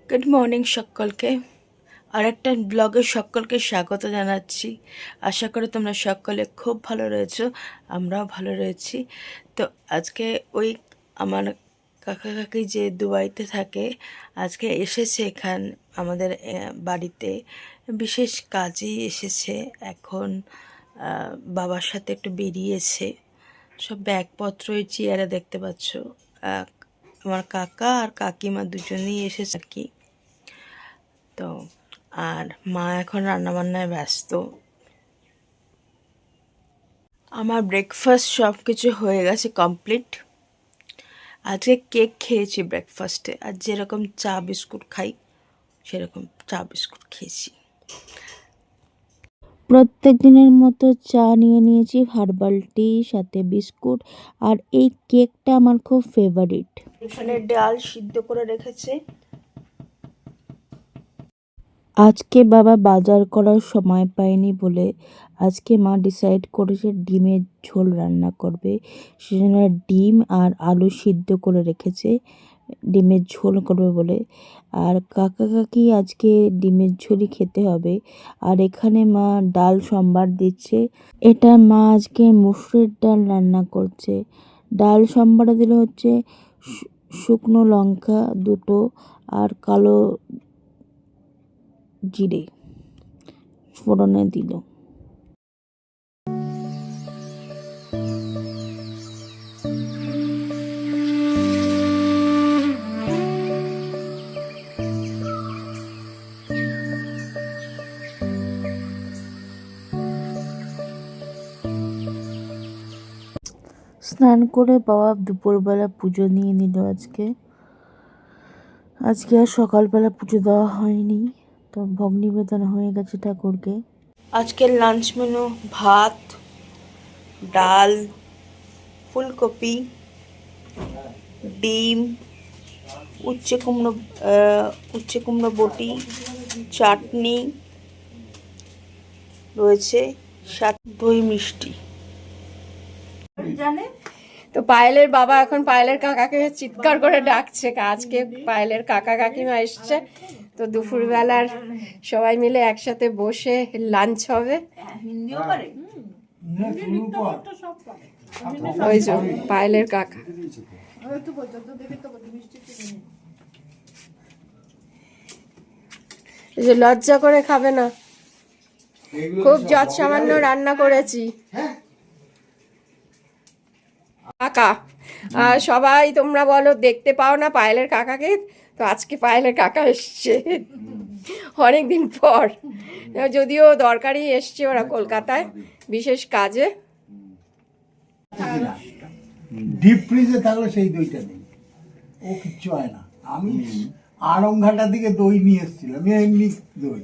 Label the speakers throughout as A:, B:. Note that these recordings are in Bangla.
A: গুড মর্নিং সকলকে। আর একটা ব্লগে সকলকে স্বাগত জানাচ্ছি। আশা করি তোমরা সকলে খুব ভালো রয়েছো, আমরাও ভালো রয়েছি। তো আজকে ওই আমার কাকা কাকি যে দুবাইতে থাকে আজকে এসেছে এখান আমাদের বাড়িতে, বিশেষ কাজেই এসেছে। এখন বাবার সাথে একটু বেরিয়েছে, সব ব্যাগপত্র ওই চেয়ারে দেখতে পাচ্ছ। আমার কাকা আর কাকিমা দুজনেই এসেছে আর কি। তো আর মা এখন রান্নাবান্নায় ব্যস্ত। আমার ব্রেকফাস্ট সব কিছু হয়ে গেছে কমপ্লিট। আজকে কেক খেয়েছি ব্রেকফাস্টে, আর যেরকম চা বিস্কুট খাই সেরকম চা বিস্কুট খেয়েছি।
B: প্রত্যেক দিনের মতো চা নিয়ে নিয়েছি, হার্বাল টি, সাথে বিস্কুট, আর এই কেকটা আমার খুব ফেভারিট।
A: এখানে ডাল সিদ্ধ করে রেখেছে।
B: আজকে বাবা বাজার করার সময় পায়নি বলে আজকে মা ডিসাইড করেছে ডিমের ঝোল রান্না করবে। সেজন্য ডিম আর আলু সিদ্ধ করে রেখেছে ডিমের ঝোল করবে বলে। আর কাকা কাকি আজকে ডিমের ঝোলই খেতে হবে। আর এখানে মা ডাল সম্বার দিচ্ছে। এটা মা আজকে মুসুরির ডাল রান্না করছে। ডাল সম্বারে দিল হচ্ছে শুকনো লঙ্কা দুটো আর কালো জিরে ফোড়নে দিল। স্নান করে বাবা দুপুরবেলা পুজো নিয়ে নিল। আজকে আর সকালবেলা পুজো দেওয়া হয়নি, তো ভোগ নিবেদন হয়ে গেছে ঠাকুরকে।
A: আজকের লাঞ্চ মেনু ভাত, ডাল, ফুলকপি, ডিম, উচ্ছে কুমড়ো বটি, চাটনি রয়েছে, সাথে দই মিষ্টি।
C: তো পায়েলের বাবা এখন পায়েলের কাকাকে চিৎকার করে ডাকছে। আজকে পায়েলের কাকা কাকিমা এসছে, তো দুপুরবেলার সবাই মিলে একসাথে বসে লাঞ্চ হবে। ওই যে পায়েলের কাকা। এই যে লজ্জা করে খাবে না, খুব যৎ সামান্য রান্না করেছি। কাকা আর সবাই তোমরা বলো দেখতে পাও না পায়েলের কাকাকে, তো আজকে পায়েলের কাকা এসছে অনেকদিন পর। যদিও দরকারি এসছে ওরা কলকাতায় বিশেষ কাজে।
D: ডিপ ফ্রিজে থাকলে সেই দইটা নেই, ও কিচ্ছু হয় না। আমি আড়ংঘাটা থেকে দই নিয়ে এসেছিলাম, এমনি দই।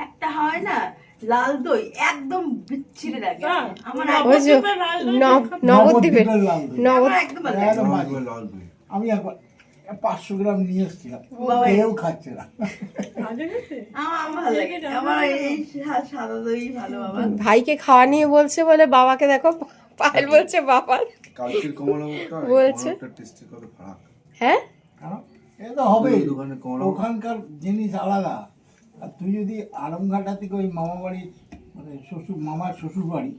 A: একটা হয় না লাল দই, একদম বিচ্ছিরি লাগে। আমার
C: ওই যে নবদ্বীপের
A: একদম
D: একদম বাজে। আমি একবার 500 গ্রাম নিয়ে এসেছিলাম, কেউ খাচ্ছে না।
A: আমার ভালো লাগে, আমার এই সাদা দই ভালো। বাবা
C: ভাইকে খাওয়া নিয়ে বলছে বলে বাবাকে দেখো, পায়েল বলছে বাবা বলছে হ্যাঁ
D: এ তো হবে, ওখানকার জিনিস আলাদা। আর তুই যদি আড়ংঘাটা থেকে ওই মামা বাড়ি, মানে মামার শ্বশুর বাড়ি,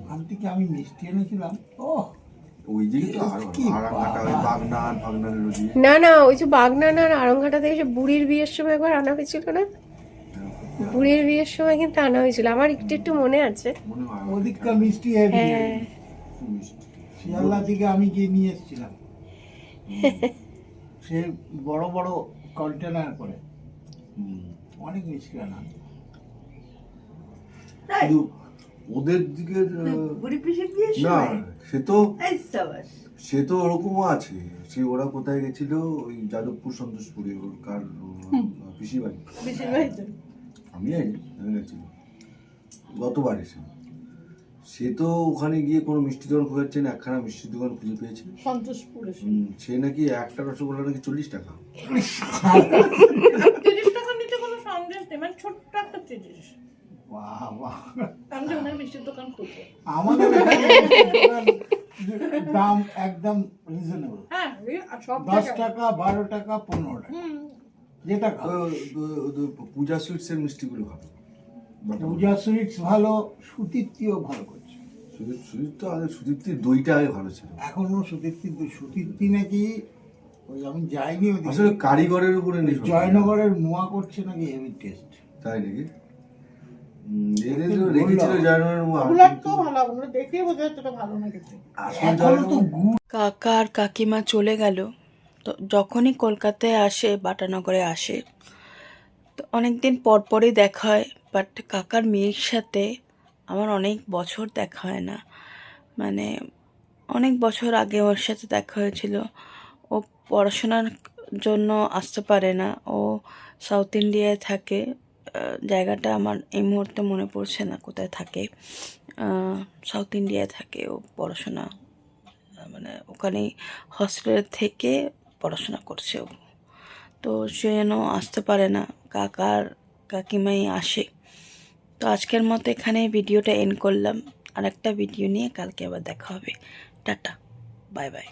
D: ওখান থেকে আমি মিষ্টি এনেছিলাম।
C: না না, ওই যে বাগনান আর আড়ংঘাটা থেকে যে বুড়ির বিয়ের সময় একবার আনা হয়েছিল না, বুড়ির বিয়ের সময় কিন্তু আনা হয়েছিল, আমার একটু একটু মনে আছে।
D: ওদিককার মিষ্টি হেভি।
C: হ্যাঁ
D: শিয়ালদা থেকে আমি গিয়ে নিয়ে এসেছিলাম, সে বড় বড় কন্টেনার করে অনেক মিষ্টি আনা।
E: ওদের দিকে না, সে তো ওরকমও আছে। সে ওরা কোথায় গেছিল, ওই যাদবপুর সন্তোষপুরে ওর কার পিসি বাড়ি। আমি গেছিল গতবার এসে। সে তো ওখানে গিয়ে কোনো মিষ্টি দোকান খোঁজাচ্ছে না, একখানা মিষ্টির দোকান খুঁজে পেয়েছে সন্তোষপুরে। সে নাকি একটা রসগোল্লা নাকি 40 টাকা।
F: 30 টাকা নিতে কোনো সন্দেশ নেই, মানে ছোট্ট একটা 30। আমাদের
D: দাম একদম রিজনেবল,
F: হ্যাঁ আর সব
D: 10
F: জায়গায়।
D: টাকা 12 টাকা 15 টাকা যেটা খাও।
E: পূজা সুইটসের মিষ্টিগুলো ভালো।
D: পূজা সুইটস ভালো, সুতীর্তিও ভালো করছে।
E: সুদীপ তো আগে সুদীপ্তির দইটা আগে ভালো ছিল।
D: এখনো সুতীর্তি নাকি ওই আমি যাইনি ওই
E: আসলে কারিগরের উপরে নির্ভর করে।
D: জয়নগরের মোয়া করছে নাকি হেভি টেস্ট।
E: তাই নাকি? এদের তো রেখেছিল জয়নগরের মুখ।
F: ওগুলোর তো ভালো, ওগুলো দেখেই বোঝা যাচ্ছে ওটা ভালো না খেতে।
D: এখনো তো গুড়
A: কাকা আর কাকিমা চলে গেল। তো যখনই কলকাতায় আসে, বাটানগরে আসে, তো অনেক দিন পরই দেখা হয়। বাট কাকার মেয়ের সাথে আমার অনেক বছর দেখা হয় না, মানে অনেক বছর আগে ওর সাথে দেখা হয়েছিল। ও পড়াশোনার জন্য আসতে পারে না, ও সাউথ ইন্ডিয়ায় থাকে। জায়গাটা আমার এই মুহূর্তে মনে পড়ছে না কোথায় থাকে। সাউথ ইন্ডিয়ায় থাকে ও, পড়াশোনা মানে ওখানেই হস্টেলে থেকে পড়াশোনা করছে ও। তো সে যেন আসতে পারে না, কাকার কাকিমাই আসে। তো আজকের মতো এখানে ভিডিওটা এন্ড করলাম। আর একটা ভিডিও নিয়ে কালকে আবার দেখা হবে। Tata, bye bye.